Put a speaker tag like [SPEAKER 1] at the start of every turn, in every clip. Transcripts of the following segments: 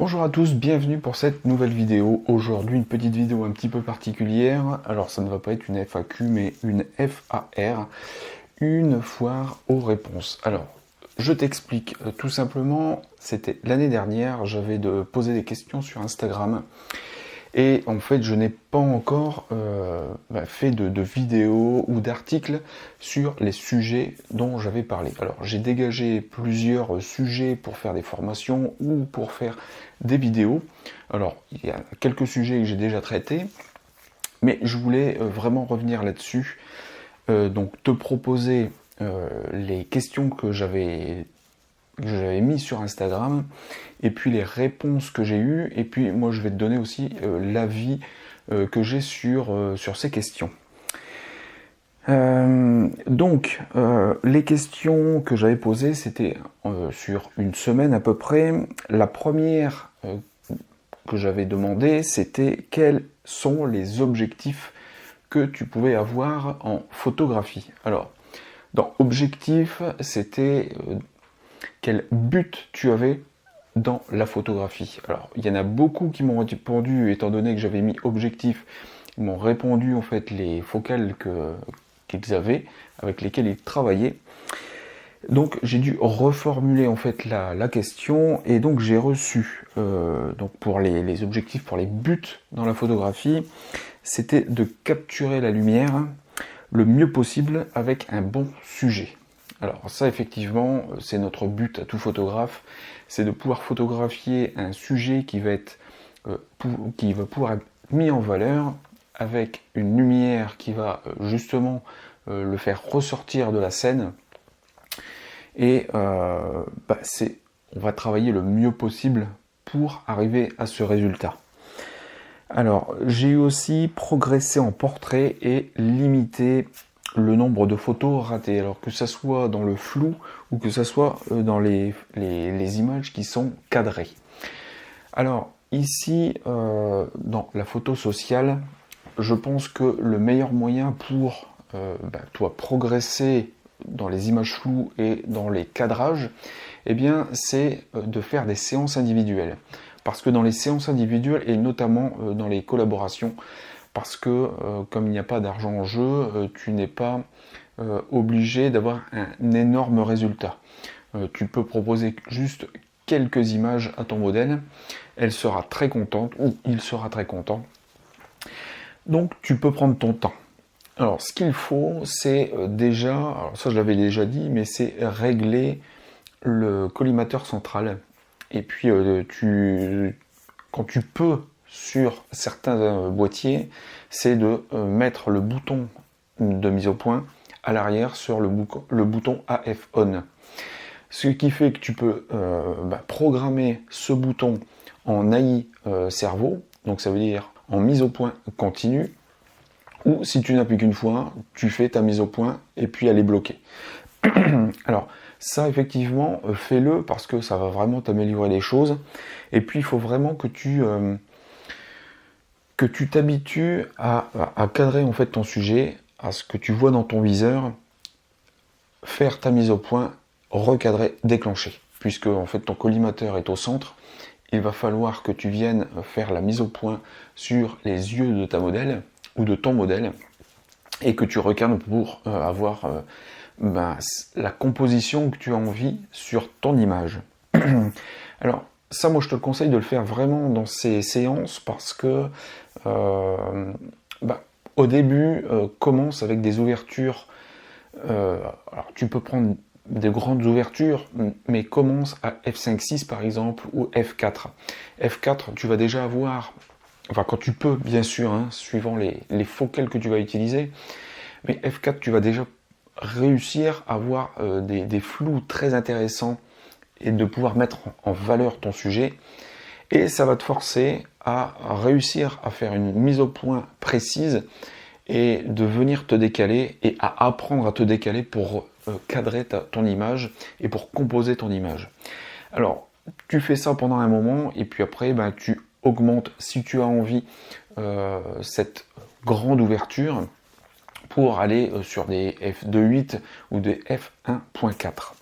[SPEAKER 1] Bonjour à tous, bienvenue pour cette nouvelle vidéo. Aujourd'hui, une petite vidéo un petit peu particulière. Alors, ça ne va pas être une FAQ, mais une FAR, une foire aux réponses. Alors, je t'explique tout simplement. C'était l'année dernière, j'avais posé des questions sur Instagram. Et en fait, je n'ai pas encore fait de vidéos ou d'articles sur les sujets dont j'avais parlé. Alors, j'ai dégagé plusieurs sujets pour faire des formations ou pour faire des vidéos. Alors, il y a quelques sujets que j'ai déjà traités, mais je voulais vraiment revenir là-dessus. Donc, te proposer les questions que j'avais mis sur Instagram, et puis les réponses que j'ai eues, et puis moi je vais te donner aussi l'avis que j'ai sur ces questions. Les questions que j'avais posées, c'était sur une semaine à peu près. La première que j'avais demandé, c'était quels sont les objectifs que tu pouvais avoir en photographie. Alors, dans objectif, c'était quel but tu avais dans la photographie. Alors, il y en a beaucoup qui m'ont répondu, étant donné que j'avais mis objectif, ils m'ont répondu en fait les focales qu'ils avaient, avec lesquelles ils travaillaient. Donc j'ai dû reformuler en fait la question, et donc j'ai reçu donc pour les objectifs, pour les buts dans la photographie, c'était de capturer la lumière le mieux possible avec un bon sujet. Alors ça, effectivement, c'est notre but à tout photographe, c'est de pouvoir photographier un sujet qui va pouvoir être mis en valeur avec une lumière qui va justement le faire ressortir de la scène. Et on va travailler le mieux possible pour arriver à ce résultat. Alors, j'ai eu aussi progressé en portrait et limité le nombre de photos ratées, alors que ça soit dans le flou ou que ça soit dans les images qui sont cadrées. Alors ici, dans la photo sociale, je pense que le meilleur moyen pour toi progresser dans les images floues et dans les cadrages, eh bien, c'est de faire des séances individuelles. Parce que dans les séances individuelles, et notamment dans les collaborations, parce que comme il n'y a pas d'argent en jeu, tu n'es pas obligé d'avoir un énorme résultat. Tu peux proposer juste quelques images à ton modèle, elle sera très contente, ou il sera très content. Donc tu peux prendre ton temps. Alors ce qu'il faut, c'est déjà, alors ça je l'avais déjà dit, mais c'est régler le collimateur central. Et puis quand tu peux, sur certains boîtiers, c'est de mettre le bouton de mise au point à l'arrière sur le bouton AF On. Ce qui fait que tu peux programmer ce bouton en AI cerveau, donc ça veut dire en mise au point continue, ou si tu n'appuies qu'une fois, tu fais ta mise au point et puis elle est bloquée. Alors ça, effectivement, fais-le parce que ça va vraiment t'améliorer les choses. Et puis il faut vraiment que tu t'habitues à cadrer en fait ton sujet, à ce que tu vois dans ton viseur, faire ta mise au point, recadrer, déclencher. Puisque en fait ton collimateur est au centre, il va falloir que tu viennes faire la mise au point sur les yeux de ta modèle ou de ton modèle, et que tu recadres pour avoir la composition que tu as envie sur ton image. Alors ça, moi je te conseille de le faire vraiment dans ces séances, parce que au début, commence avec des ouvertures. Alors tu peux prendre des grandes ouvertures, mais commence à f5.6 par exemple, ou f4. F4, tu vas déjà avoir, enfin quand tu peux bien sûr, suivant les focales que tu vas utiliser, mais F4, tu vas déjà réussir à avoir des flous très intéressants et de pouvoir mettre en valeur ton sujet. Et ça va te forcer à réussir à faire une mise au point précise et de venir te décaler et à apprendre à te décaler pour cadrer ton image et pour composer ton image. Alors, tu fais ça pendant un moment, et puis après, tu augmentes, si tu as envie, cette grande ouverture pour aller sur des f2.8 ou des f1.4.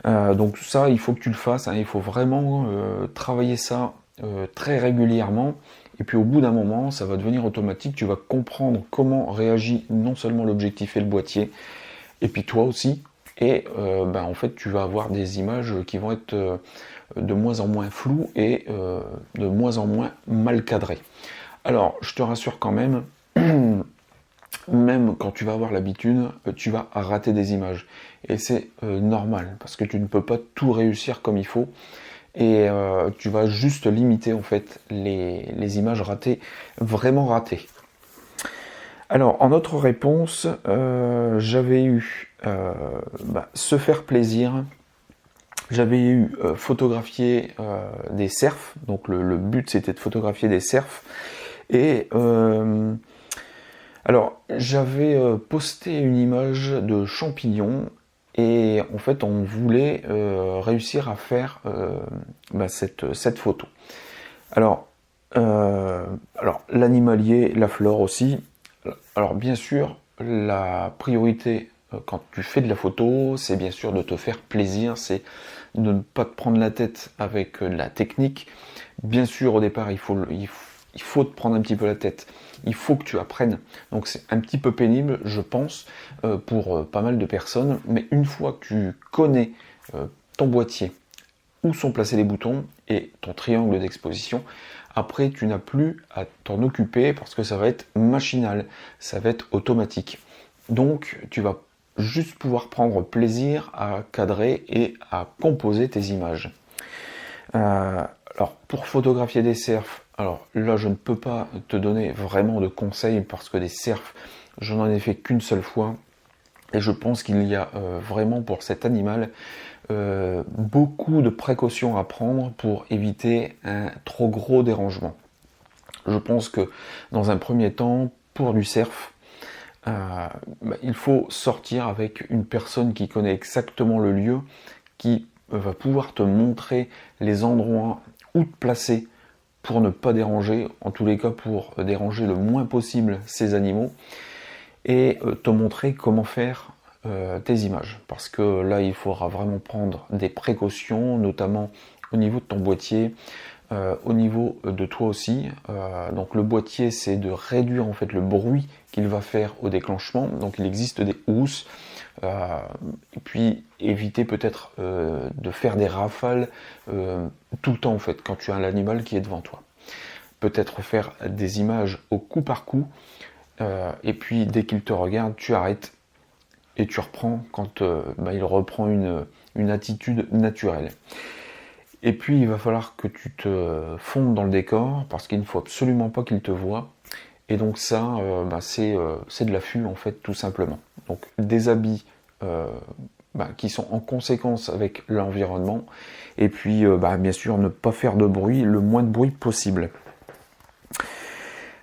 [SPEAKER 1] Donc ça, il faut que tu le fasses, hein, il faut vraiment travailler ça très régulièrement. Et puis au bout d'un moment, ça va devenir automatique, tu vas comprendre comment réagit non seulement l'objectif et le boîtier, et puis toi aussi. Et en fait, tu vas avoir des images qui vont être de moins en moins floues et de moins en moins mal cadrées. Alors, je te rassure quand même, même quand tu vas avoir l'habitude, tu vas rater des images. Et c'est normal, parce que tu ne peux pas tout réussir comme il faut. Et tu vas juste limiter en fait les images ratées, vraiment ratées. Alors, en autre réponse, j'avais eu se faire plaisir. J'avais eu photographier des cerfs. Donc le but c'était de photographier des cerfs. Et alors j'avais posté une image de champignons. Et en fait on voulait réussir à faire cette photo. Alors l'animalier, la flore aussi. Alors bien sûr, la priorité quand tu fais de la photo, c'est bien sûr de te faire plaisir, c'est de ne pas te prendre la tête avec de la technique. Bien sûr, au départ, il faut te prendre un petit peu la tête. Il faut que tu apprennes. Donc c'est un petit peu pénible, je pense, pour pas mal de personnes. Mais une fois que tu connais ton boîtier, où sont placés les boutons et ton triangle d'exposition, après tu n'as plus à t'en occuper parce que ça va être machinal, ça va être automatique. Donc tu vas juste pouvoir prendre plaisir à cadrer et à composer tes images. Alors pour photographier des cerfs, alors là je ne peux pas te donner vraiment de conseils parce que des cerfs, je n'en ai fait qu'une seule fois et je pense qu'il y a vraiment pour cet animal beaucoup de précautions à prendre pour éviter un trop gros dérangement. Je pense que dans un premier temps, pour du cerf, il faut sortir avec une personne qui connaît exactement le lieu, qui va pouvoir te montrer les endroits où te placer pour ne pas déranger, en tous les cas pour déranger le moins possible ces animaux, et te montrer comment faire tes images. Parce que là, il faudra vraiment prendre des précautions, notamment au niveau de ton boîtier, au niveau de toi aussi. Donc le boîtier, c'est de réduire en fait le bruit qu'il va faire au déclenchement. Donc il existe des housses. Et puis éviter peut-être de faire des rafales tout le temps en fait quand tu as l'animal qui est devant toi. Peut-être faire des images au coup par coup. Et puis dès qu'il te regarde, tu arrêtes et tu reprends quand il reprend une attitude naturelle. Et puis il va falloir que tu te fondes dans le décor parce qu'il ne faut absolument pas qu'il te voie. Et donc ça, c'est de l'affût en fait tout simplement. Donc des habits qui sont en conséquence avec l'environnement. Et puis bien sûr ne pas faire de bruit, le moins de bruit possible.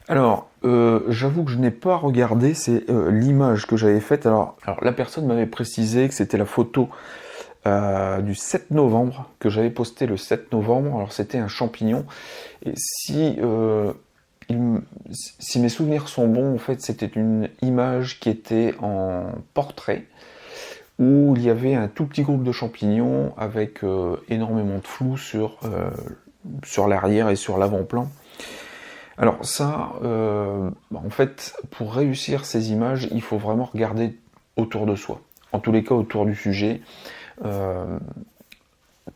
[SPEAKER 1] Alors, j'avoue que je n'ai pas regardé, c'est l'image que j'avais faite. Alors, la personne m'avait précisé que c'était la photo du 7 novembre, que j'avais posté le 7 novembre. Alors, c'était un champignon. Et si mes souvenirs sont bons, en fait, c'était une image qui était en portrait, où il y avait un tout petit groupe de champignons avec énormément de flou sur l'arrière et sur l'avant-plan. Alors ça, en fait, pour réussir ces images, il faut vraiment regarder autour de soi. En tous les cas, autour du sujet.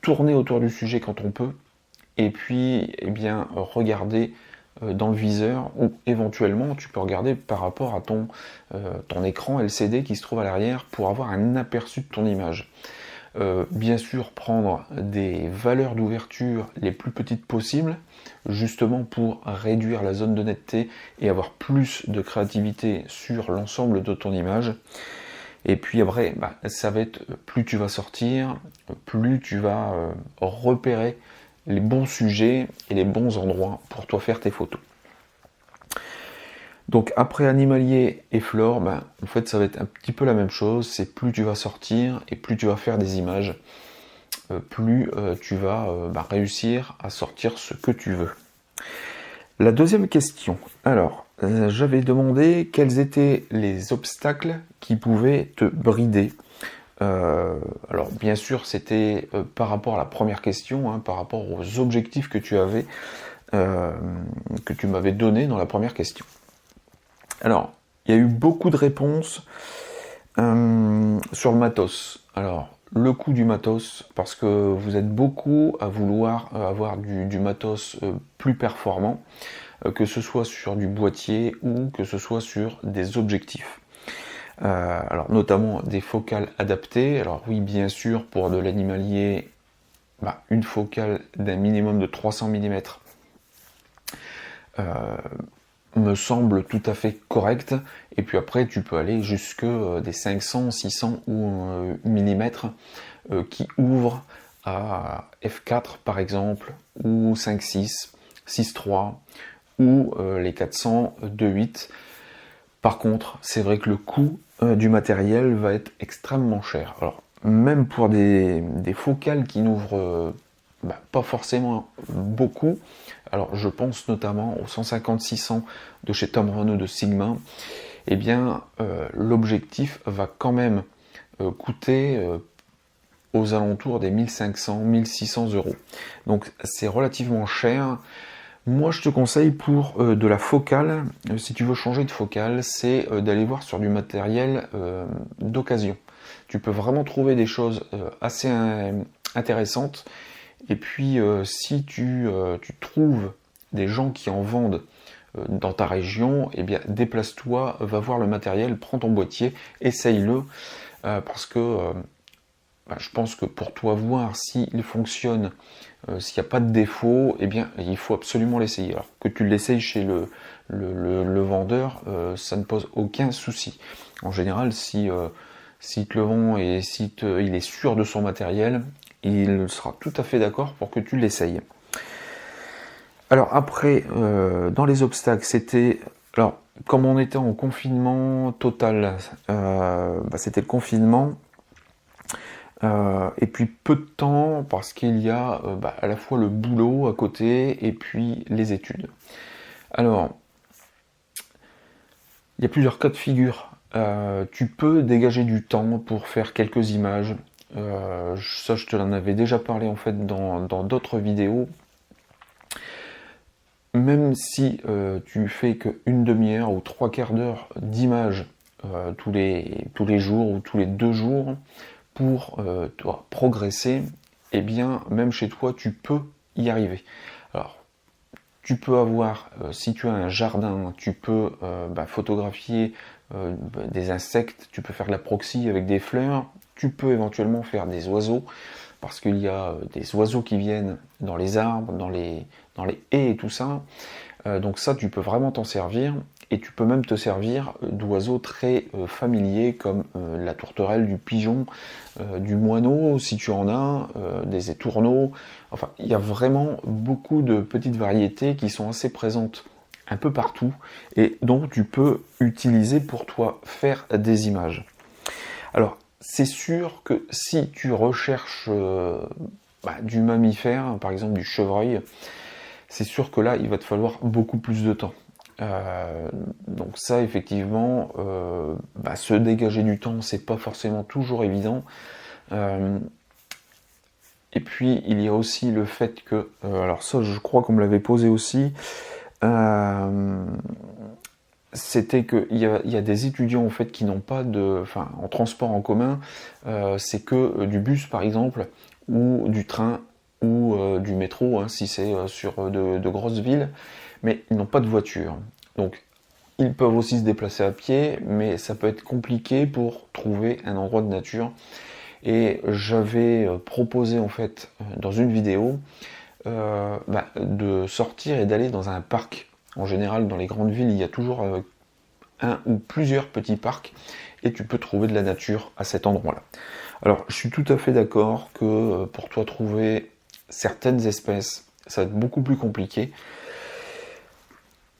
[SPEAKER 1] Tourner autour du sujet quand on peut. Et puis, regarder dans le viseur ou éventuellement, tu peux regarder par rapport à ton écran LCD qui se trouve à l'arrière pour avoir un aperçu de ton image. Bien sûr, prendre des valeurs d'ouverture les plus petites possibles, justement pour réduire la zone de netteté et avoir plus de créativité sur l'ensemble de ton image. Et puis après, ça va être, plus tu vas sortir, plus tu vas repérer les bons sujets et les bons endroits pour toi faire tes photos. Donc après animalier et flore, en fait ça va être un petit peu la même chose, c'est plus tu vas sortir et plus tu vas faire des images, plus tu vas réussir à sortir ce que tu veux. La deuxième question, alors j'avais demandé quels étaient les obstacles qui pouvaient te brider Alors bien sûr, c'était par rapport à la première question, hein, par rapport aux objectifs que tu avais, que tu m'avais donné dans la première question. Alors, il y a eu beaucoup de réponses sur le matos. Alors, le coût du matos, parce que vous êtes beaucoup à vouloir avoir du matos plus performant, que ce soit sur du boîtier ou que ce soit sur des objectifs. Alors notamment des focales adaptées. Alors oui, bien sûr, pour de l'animalier, une focale d'un minimum de 300 mm me semble tout à fait correcte. Et puis après, tu peux aller jusque des 500, 600 mm qui ouvrent à f4 par exemple, ou 5.6, 6.3, ou les 400 2.8. Par contre, c'est vrai que le coût du matériel va être extrêmement cher. Alors, même pour des focales qui n'ouvrent pas forcément beaucoup, alors je pense notamment aux 150-600 de chez Tamron ou de Sigma, eh bien l'objectif va quand même coûter aux alentours des 1500-1600 €. Donc c'est relativement cher. Moi, je te conseille pour de la focale, si tu veux changer de focale, c'est d'aller voir sur du matériel d'occasion. Tu peux vraiment trouver des choses assez intéressantes. Et puis, si tu trouves des gens qui en vendent dans ta région, eh bien, déplace-toi, va voir le matériel, prends ton boîtier, essaye-le, parce que je pense que pour toi voir s'il fonctionne, s'il n'y a pas de défaut, eh bien, il faut absolument l'essayer. Alors que tu l'essayes chez le vendeur, ça ne pose aucun souci. En général, s'il te le vend et il est sûr de son matériel, il sera tout à fait d'accord pour que tu l'essayes. Alors après, dans les obstacles, c'était... Alors, comme on était en confinement total, c'était le confinement. Et puis peu de temps parce qu'il y a à la fois le boulot à côté et puis les études. Alors, il y a plusieurs cas de figure. Tu peux dégager du temps pour faire quelques images. Ça, je te l'en avais déjà parlé en fait dans d'autres vidéos. Même si tu fais qu'une demi-heure ou 3/4 d'heure d'images tous les jours ou tous les 2 jours, pour progresser, eh bien, même chez toi, tu peux y arriver. Alors, tu peux avoir, si tu as un jardin, tu peux photographier des insectes, tu peux faire de la proxy avec des fleurs, tu peux éventuellement faire des oiseaux, parce qu'il y a des oiseaux qui viennent dans les arbres, dans les haies et tout ça. Donc ça, tu peux vraiment t'en servir. Et tu peux même te servir d'oiseaux très familiers comme la tourterelle, du pigeon, du moineau si tu en as, des étourneaux. Enfin, il y a vraiment beaucoup de petites variétés qui sont assez présentes un peu partout et dont tu peux utiliser pour toi faire des images. Alors, c'est sûr que si tu recherches du mammifère, par exemple du chevreuil, c'est sûr que là, il va te falloir beaucoup plus de temps. Donc ça, effectivement, se dégager du temps, c'est pas forcément toujours évident. Et puis, il y a aussi le fait que, alors ça, je crois qu'on me l'avait posé aussi, c'était qu'il y a des étudiants en fait qui n'ont pas en transport en commun, c'est que du bus par exemple, ou du train, ou du métro, hein, si c'est sur de grosses villes, mais ils n'ont pas de voiture. Donc ils peuvent aussi se déplacer à pied, mais ça peut être compliqué pour trouver un endroit de nature. Et j'avais proposé en fait dans une vidéo de sortir et d'aller dans un parc. En général, dans les grandes villes, il y a toujours un ou plusieurs petits parcs et tu peux trouver de la nature à cet endroit-là. Alors, je suis tout à fait d'accord que pour toi trouver certaines espèces, ça va être beaucoup plus compliqué.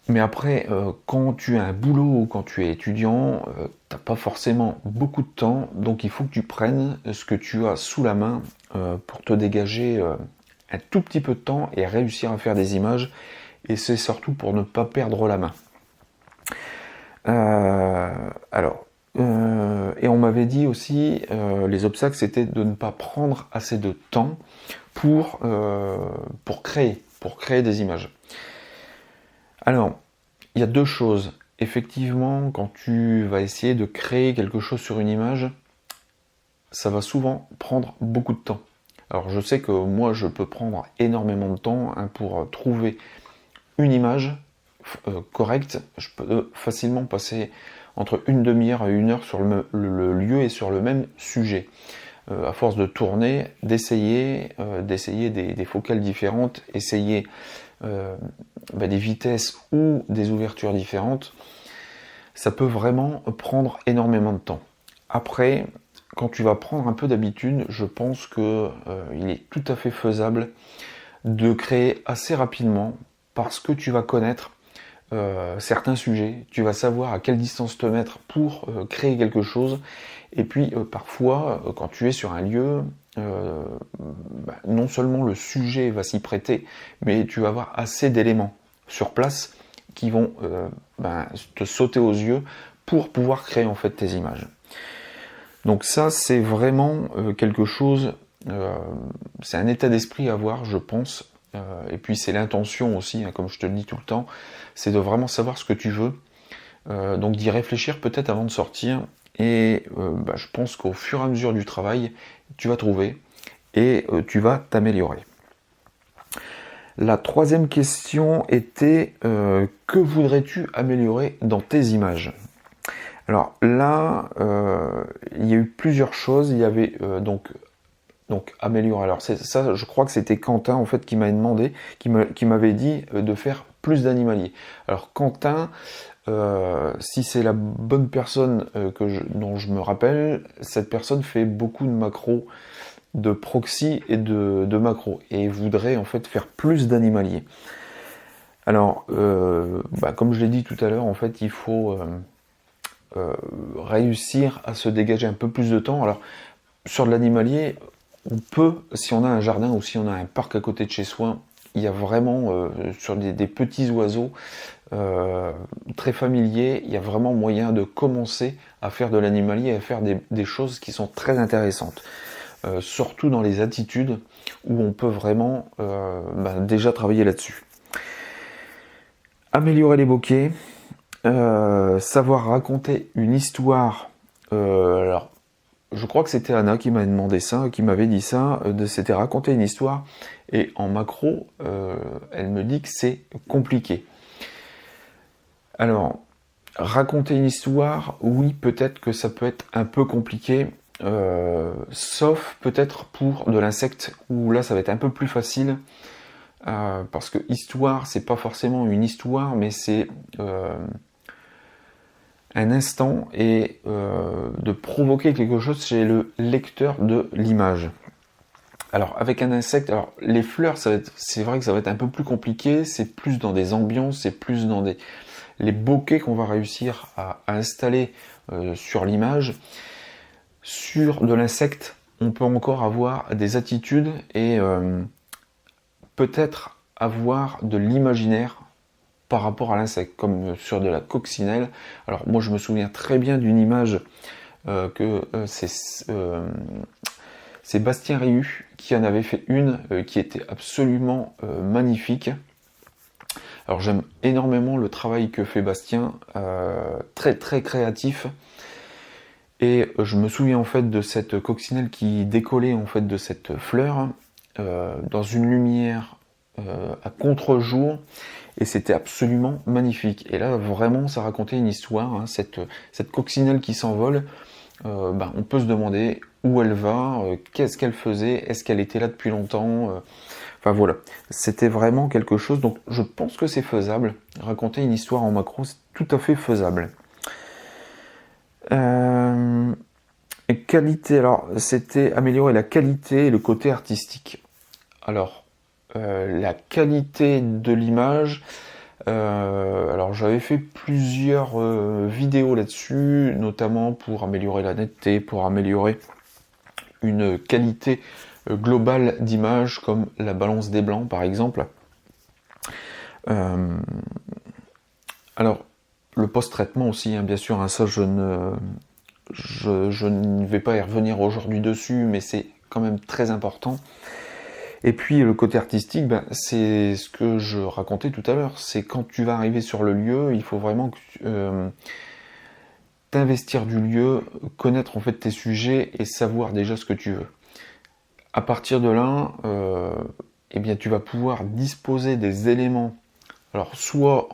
[SPEAKER 1] Mais après, quand tu as un boulot ou quand tu es étudiant, t'as pas forcément beaucoup de temps, donc il faut que tu prennes ce que tu as sous la main pour te dégager un tout petit peu de temps et réussir à faire des images. Et c'est surtout pour ne pas perdre la main. Alors, Et on m'avait dit aussi, les obstacles, c'était de ne pas prendre assez de temps pour créer des images. Alors, il y a deux choses. Effectivement, quand tu vas essayer de créer quelque chose sur une image, ça va souvent prendre beaucoup de temps. Alors je sais que moi je peux prendre énormément de temps pour trouver une image correcte. Je peux facilement passer entre une demi-heure et une heure sur le lieu et sur le même sujet. À force de tourner, d'essayer des focales différentes, essayer des vitesses ou des ouvertures différentes, ça peut vraiment prendre énormément de temps. Après, quand tu vas prendre un peu d'habitude, je pense que il est tout à fait faisable de créer assez rapidement parce que tu vas connaître certains sujets, tu vas savoir à quelle distance te mettre pour créer quelque chose. Et puis parfois, quand tu es sur un lieu, non seulement le sujet va s'y prêter, mais tu vas avoir assez d'éléments sur place qui vont te sauter aux yeux pour pouvoir créer en fait tes images. Donc ça, c'est vraiment quelque chose, c'est un état d'esprit à avoir, je pense, et puis c'est l'intention aussi, hein, comme je te le dis tout le temps, c'est de vraiment savoir ce que tu veux, donc d'y réfléchir peut-être avant de sortir, et je pense qu'au fur et à mesure du travail, tu vas trouver, et tu vas t'améliorer. La troisième question était, que voudrais-tu améliorer dans tes images ? Alors là, il y a eu plusieurs choses. Il y avait donc améliorer. Alors c'est ça, je crois que c'était Quentin en fait qui m'avait demandé, qui m'avait dit de faire plus d'animaliers. Alors Quentin, si c'est la bonne personne dont je me rappelle, cette personne fait beaucoup de macros, de proxy et de macros, et voudrait en fait faire plus d'animaliers. Alors, comme je l'ai dit tout à l'heure, en fait, il faut réussir à se dégager un peu plus de temps. Alors, sur de l'animalier, on peut, si on a un jardin ou si on a un parc à côté de chez soi, il y a vraiment, sur des petits oiseaux très familiers, il y a vraiment moyen de commencer à faire de l'animalier, à faire des choses qui sont très intéressantes. Surtout dans les attitudes où on peut vraiment déjà travailler là-dessus. Améliorer les bokeh, savoir raconter une histoire. Alors, je crois que c'était Anna qui m'a demandé ça, qui m'avait dit ça, c'était raconter une histoire. Et en macro, elle me dit que c'est compliqué. Alors, raconter une histoire, oui, peut-être que ça peut être un peu compliqué. Sauf peut-être pour de l'insecte où là ça va être un peu plus facile parce que histoire c'est pas forcément une histoire mais c'est un instant et de provoquer quelque chose chez le lecteur de l'image. Alors avec un insecte, alors les fleurs c'est vrai que ça va être un peu plus compliqué, c'est plus dans des ambiances, c'est plus dans les bokeh qu'on va réussir à installer sur l'image. Sur de l'insecte, on peut encore avoir des attitudes et peut-être avoir de l'imaginaire par rapport à l'insecte, comme sur de la coccinelle. Alors moi je me souviens très bien d'une image que c'est Bastien Rieu qui en avait fait une qui était absolument magnifique. Alors j'aime énormément le travail que fait Bastien, très très créatif. Et je me souviens en fait de cette coccinelle qui décollait en fait de cette fleur dans une lumière à contre-jour et c'était absolument magnifique. Et là vraiment ça racontait une histoire, hein, cette coccinelle qui s'envole, on peut se demander où elle va, qu'est-ce qu'elle faisait, est-ce qu'elle était là depuis longtemps, enfin voilà, c'était vraiment quelque chose, donc je pense que c'est faisable, raconter une histoire en macro c'est tout à fait faisable. Qualité, alors c'était améliorer la qualité et le côté artistique. Alors, la qualité de l'image, alors j'avais fait plusieurs vidéos là-dessus, notamment pour améliorer la netteté, pour améliorer une qualité globale d'image comme la balance des blancs par exemple. Alors, le post-traitement aussi, hein, bien sûr, hein, ça je je ne vais pas y revenir aujourd'hui dessus, mais c'est quand même très important. Et puis le côté artistique, c'est ce que je racontais tout à l'heure, c'est quand tu vas arriver sur le lieu, il faut vraiment que t'investir du lieu, connaître en fait tes sujets et savoir déjà ce que tu veux. À partir de là, eh bien tu vas pouvoir disposer des éléments, alors soit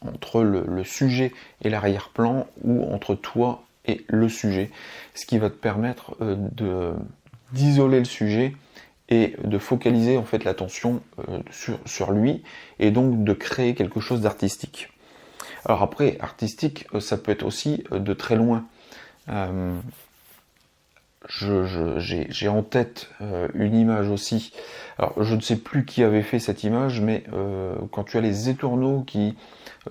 [SPEAKER 1] entre le sujet et l'arrière-plan, ou entre toi et le sujet, ce qui va te permettre d'isoler le sujet et de focaliser en fait l'attention sur lui, et donc de créer quelque chose d'artistique. Alors après, artistique, ça peut être aussi de très loin. J'ai en tête une image aussi. Alors je ne sais plus qui avait fait cette image, mais quand tu as les étourneaux qui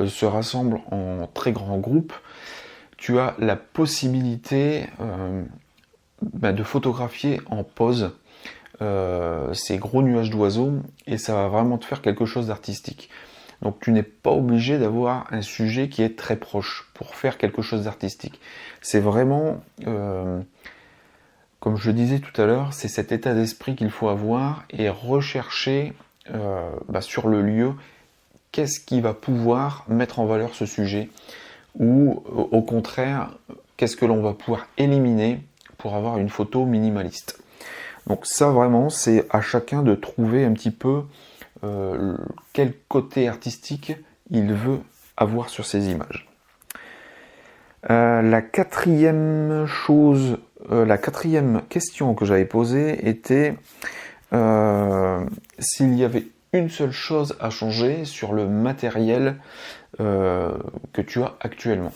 [SPEAKER 1] se rassemblent en très grands groupes, tu as la possibilité de photographier en pause ces gros nuages d'oiseaux, et ça va vraiment te faire quelque chose d'artistique. Donc tu n'es pas obligé d'avoir un sujet qui est très proche pour faire quelque chose d'artistique. C'est vraiment, comme je disais tout à l'heure, c'est cet état d'esprit qu'il faut avoir et rechercher sur le lieu qu'est-ce qui va pouvoir mettre en valeur ce sujet, ou au contraire, qu'est-ce que l'on va pouvoir éliminer pour avoir une photo minimaliste. Donc ça vraiment, c'est à chacun de trouver un petit peu quel côté artistique il veut avoir sur ces images. La quatrième question que j'avais posée était s'il y avait une seule chose à changer sur le matériel que tu as actuellement.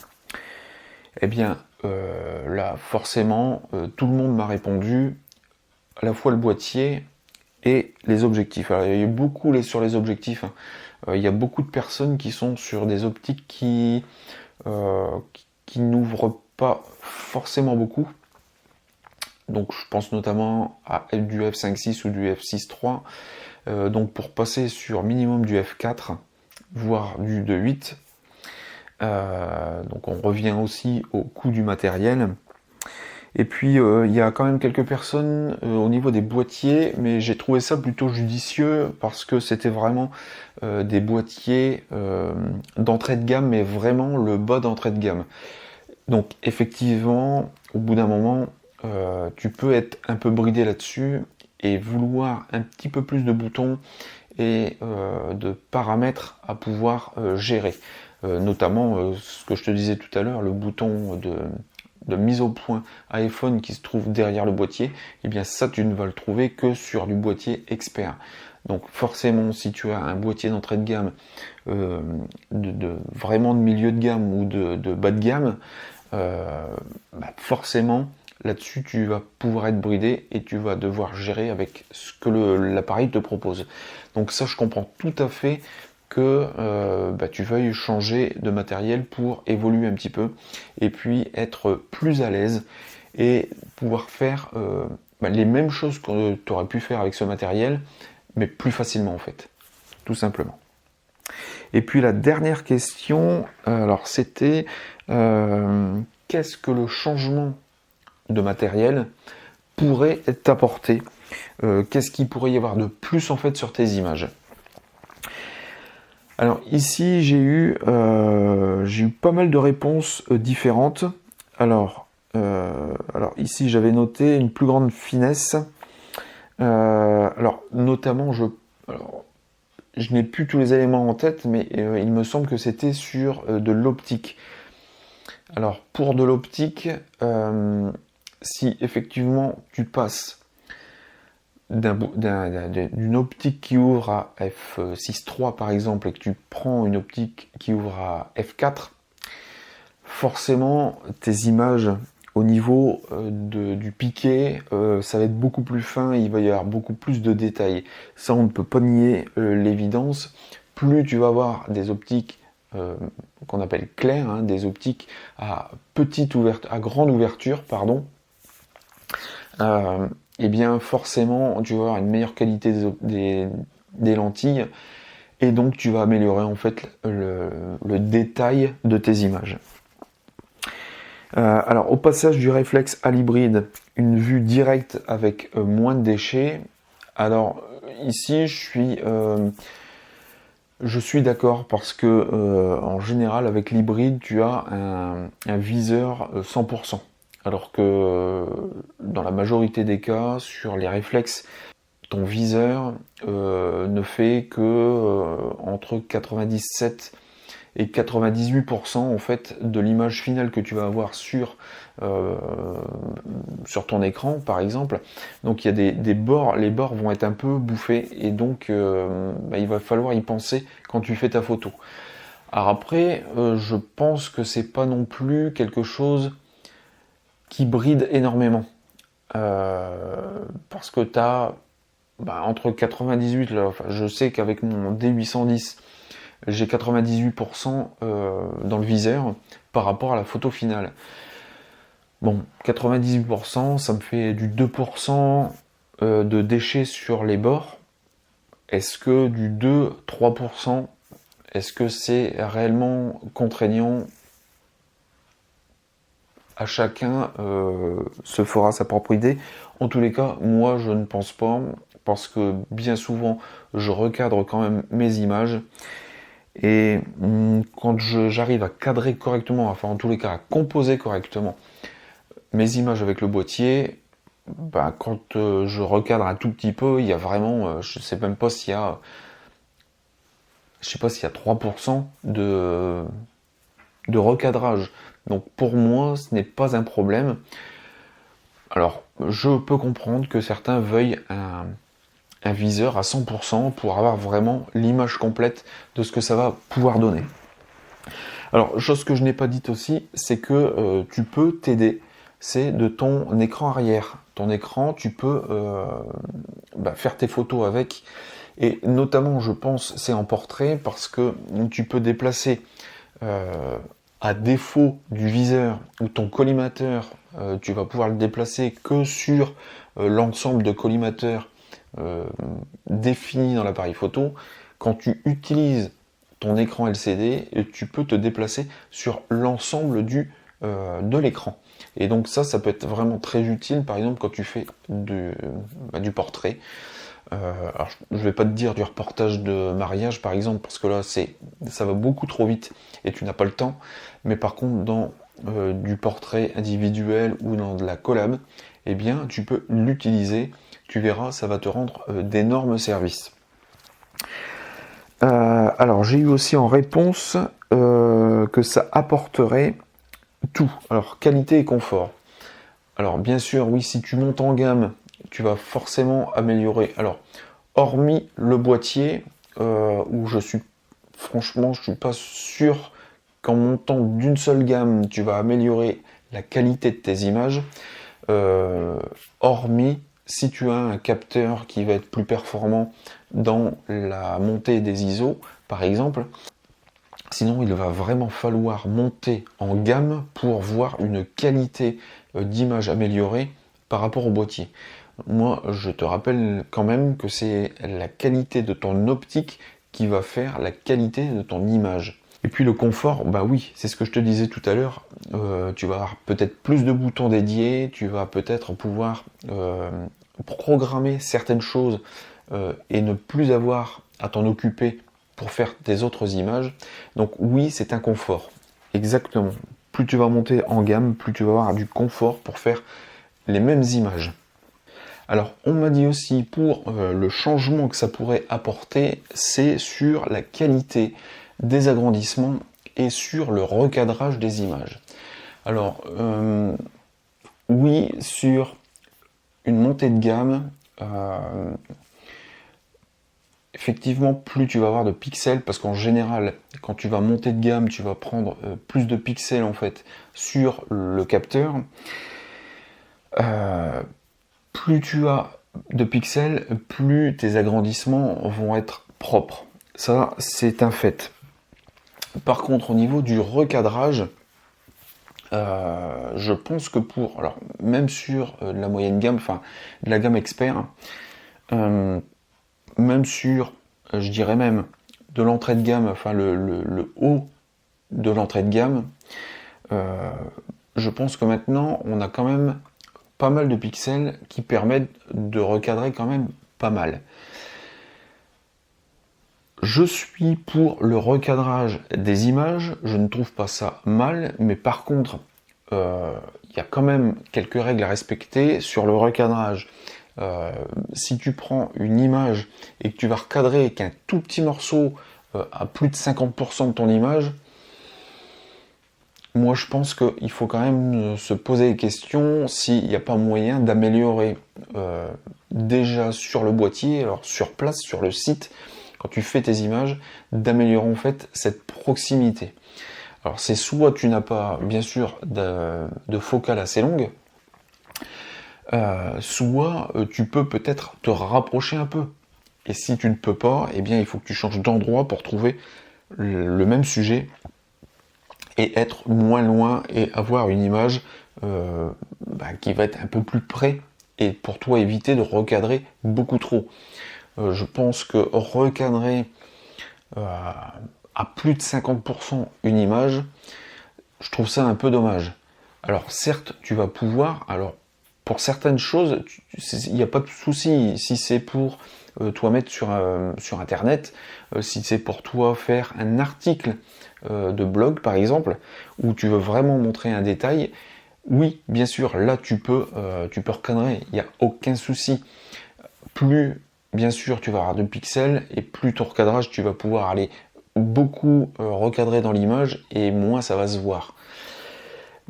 [SPEAKER 1] Eh bien, là, forcément, tout le monde m'a répondu, à la fois le boîtier et les objectifs. Alors, il y a beaucoup sur les objectifs. Il y a beaucoup de personnes qui sont sur des optiques qui n'ouvrent pas forcément beaucoup. Donc, je pense notamment à du f5.6 ou du f6.3. Donc, pour passer sur minimum du f4, voire du 2.8. Donc, on revient aussi au coût du matériel. Et puis il y a quand même quelques personnes au niveau des boîtiers, mais j'ai trouvé ça plutôt judicieux parce que c'était vraiment des boîtiers d'entrée de gamme, mais vraiment le bas d'entrée de gamme. Donc effectivement, au bout d'un moment, tu peux être un peu bridé là-dessus et vouloir un petit peu plus de boutons et de paramètres à pouvoir gérer. Notamment ce que je te disais tout à l'heure, le bouton de mise au point iPhone qui se trouve derrière le boîtier, et bien ça tu ne vas le trouver que sur du boîtier expert. Donc forcément, si tu as un boîtier d'entrée de gamme, vraiment de milieu de gamme ou de bas de gamme, forcément là-dessus tu vas pouvoir être bridé et tu vas devoir gérer avec ce que l'appareil te propose. Donc ça, je comprends tout à fait que tu veuilles changer de matériel pour évoluer un petit peu et puis être plus à l'aise et pouvoir faire les mêmes choses que tu aurais pu faire avec ce matériel, mais plus facilement en fait, tout simplement. Et puis la dernière question, alors c'était qu'est-ce que le changement de matériel pourrait t'apporter, qu'est-ce qu'il pourrait y avoir de plus en fait sur tes images. Alors ici j'ai eu pas mal de réponses différentes. Alors ici j'avais noté une plus grande finesse. Alors notamment je n'ai plus tous les éléments en tête, mais il me semble que c'était sur de l'optique. Alors pour de l'optique, si effectivement tu passes d'une optique qui ouvre à f6.3 par exemple et que tu prends une optique qui ouvre à f4, forcément tes images au niveau du piqué, ça va être beaucoup plus fin, il va y avoir beaucoup plus de détails. Ça, on ne peut pas nier l'évidence. Plus tu vas avoir des optiques qu'on appelle claires, des optiques à grande ouverture, et bien forcément tu vas avoir une meilleure qualité des lentilles, et donc tu vas améliorer en fait le détail de tes images. Alors au passage du réflexe à l'hybride, une vue directe avec moins de déchets. Alors ici je suis d'accord parce que en général avec l'hybride tu as un viseur 100%. Alors que dans la majorité des cas sur les réflexes, ton viseur ne fait que entre 97 et 98% en fait de l'image finale que tu vas avoir euh, sur ton écran par exemple. Donc il y a des bords, les bords vont être un peu bouffés et donc il va falloir y penser quand tu fais ta photo. Alors après, je pense que c'est pas non plus quelque chose qui bride énormément. Parce que tu as entre 98, là, enfin, je sais qu'avec mon D810, j'ai 98% dans le viseur par rapport à la photo finale. Bon, 98%, ça me fait du 2% de déchets sur les bords. Est-ce que du 2-3%, est-ce que c'est réellement contraignant? À chacun se fera sa propre idée. En tous les cas, moi je ne pense pas, parce que bien souvent je recadre quand même mes images. Et quand j'arrive à cadrer correctement, enfin en tous les cas à composer correctement mes images avec le boîtier, quand je recadre un tout petit peu, il y a vraiment, je sais même pas s'il y a, je sais pas s'il y a 3% de recadrage. Donc pour moi, ce n'est pas un problème. Alors, je peux comprendre que certains veuillent un viseur à 100% pour avoir vraiment l'image complète de ce que ça va pouvoir donner. Alors, chose que je n'ai pas dite aussi, c'est que tu peux t'aider, c'est de ton écran arrière. Ton écran, tu peux faire tes photos avec, et notamment, je pense, c'est en portrait, parce que tu peux déplacer, à défaut du viseur ou ton collimateur, tu vas pouvoir le déplacer que sur l'ensemble de collimateurs définis dans l'appareil photo. Quand tu utilises ton écran LCD, tu peux te déplacer sur l'ensemble de l'écran. Et donc ça peut être vraiment très utile, par exemple quand tu fais du portrait. Alors je vais pas te dire du reportage de mariage par exemple, parce que là ça va beaucoup trop vite et tu n'as pas le temps. Mais par contre dans du portrait individuel ou dans de la collab, eh bien tu peux l'utiliser. Tu verras, ça va te rendre d'énormes services. Alors j'ai eu aussi en réponse que ça apporterait tout. Alors qualité et confort. Alors bien sûr, oui, si tu montes en gamme, tu vas forcément améliorer. Alors hormis le boîtier, où je suis pas sûr qu'en montant d'une seule gamme, tu vas améliorer la qualité de tes images. Hormis si tu as un capteur qui va être plus performant dans la montée des ISO, par exemple. Sinon, il va vraiment falloir monter en gamme pour voir une qualité d'image améliorée par rapport au boîtier. Moi, je te rappelle quand même que c'est la qualité de ton optique qui va faire la qualité de ton image. Et puis le confort, oui, c'est ce que je te disais tout à l'heure, tu vas avoir peut-être plus de boutons dédiés, tu vas peut-être pouvoir programmer certaines choses et ne plus avoir à t'en occuper pour faire des autres images. Donc oui, c'est un confort, exactement. Plus tu vas monter en gamme, plus tu vas avoir du confort pour faire les mêmes images. Alors, on m'a dit aussi pour le changement que ça pourrait apporter, c'est sur la qualité des agrandissements et sur le recadrage des images. Alors, oui, sur une montée de gamme, effectivement, plus tu vas avoir de pixels, parce qu'en général, quand tu vas monter de gamme, tu vas prendre plus de pixels en fait sur le capteur. Plus tu as de pixels, plus tes agrandissements vont être propres. Ça, c'est un fait. Par contre, au niveau du recadrage, je pense que alors même sur la moyenne gamme, enfin de la gamme expert, même sur, je dirais même de l'entrée de gamme, enfin le haut de l'entrée de gamme, je pense que maintenant, on a quand même pas mal de pixels qui permettent de recadrer quand même pas mal. Je suis pour le recadrage des images, je ne trouve pas ça mal, mais par contre, il y a quand même quelques règles à respecter sur le recadrage. Si tu prends une image et que tu vas recadrer qu'un tout petit morceau à plus de 50% de ton image, moi je pense qu'il faut quand même se poser des questions s'il n'y a pas moyen d'améliorer déjà sur le boîtier, alors sur place, sur le site, quand tu fais tes images, d'améliorer en fait cette proximité. Alors c'est soit tu n'as pas bien sûr de focale assez longue, soit tu peux peut-être te rapprocher un peu. Et si tu ne peux pas, eh bien il faut que tu changes d'endroit pour trouver le même sujet et être moins loin et avoir une image qui va être un peu plus près et pour toi éviter de recadrer beaucoup trop. Je pense que recadrer à plus de 50% une image, je trouve ça un peu dommage. Alors certes, tu vas pouvoir, alors pour certaines choses, il n'y a pas de souci. Si c'est pour toi mettre sur Internet, si c'est pour toi faire un article de blog par exemple, où tu veux vraiment montrer un détail, oui, bien sûr, là tu peux recadrer, il n'y a aucun souci. Plus, bien sûr, tu vas avoir de pixels, et plus ton recadrage, tu vas pouvoir aller beaucoup recadrer dans l'image, et moins ça va se voir.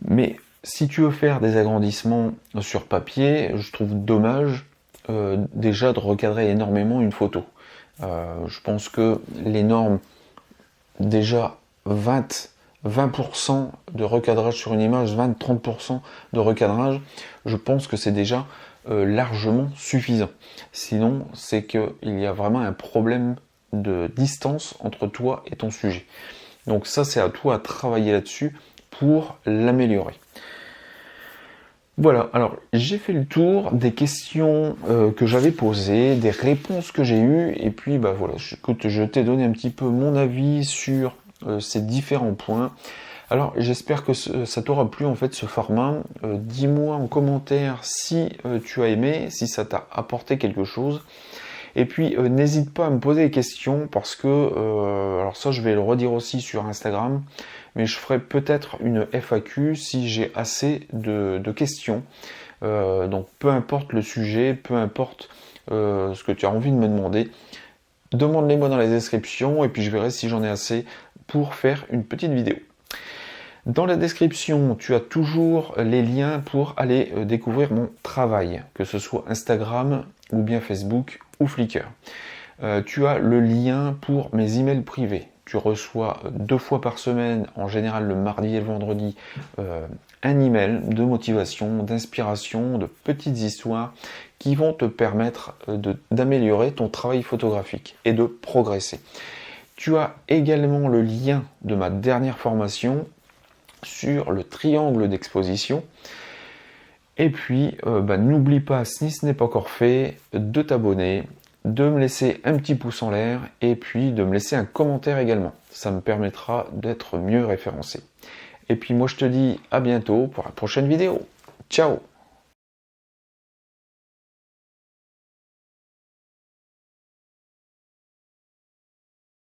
[SPEAKER 1] Mais si tu veux faire des agrandissements sur papier, je trouve dommage déjà de recadrer énormément une photo. Je pense que les normes, déjà 20% de recadrage sur une image, 20-30% de recadrage, je pense que c'est déjà largement suffisant. Sinon, c'est qu'il y a vraiment un problème de distance entre toi et ton sujet. Donc ça, c'est à toi à travailler là-dessus pour l'améliorer. Voilà, alors j'ai fait le tour des questions que j'avais posées, des réponses que j'ai eues, et puis bah voilà, écoute, je t'ai donné un petit peu mon avis sur ces différents points. Alors j'espère que ça t'aura plu en fait ce format. Dis-moi en commentaire si tu as aimé, si ça t'a apporté quelque chose. Et puis n'hésite pas à me poser des questions parce que, alors ça je vais le redire aussi sur Instagram, mais je ferai peut-être une FAQ si j'ai assez de questions. Donc peu importe le sujet, peu importe ce que tu as envie de me demander, demande-les-moi dans la description et puis je verrai si j'en ai assez pour faire une petite vidéo. Dans la description, tu as toujours les liens pour aller découvrir mon travail, que ce soit Instagram ou bien Facebook ou Flickr. Tu as le lien pour mes emails privés. Tu reçois 2 fois par semaine, en général le mardi et le vendredi, un email de motivation, d'inspiration, de petites histoires qui vont te permettre d'améliorer ton travail photographique et de progresser. Tu as également le lien de ma dernière formation sur le triangle d'exposition. Et puis, n'oublie pas, si ce n'est pas encore fait, de t'abonner, de me laisser un petit pouce en l'air et puis de me laisser un commentaire également. Ça me permettra d'être mieux référencé. Et puis moi je te dis à bientôt pour la prochaine vidéo. Ciao!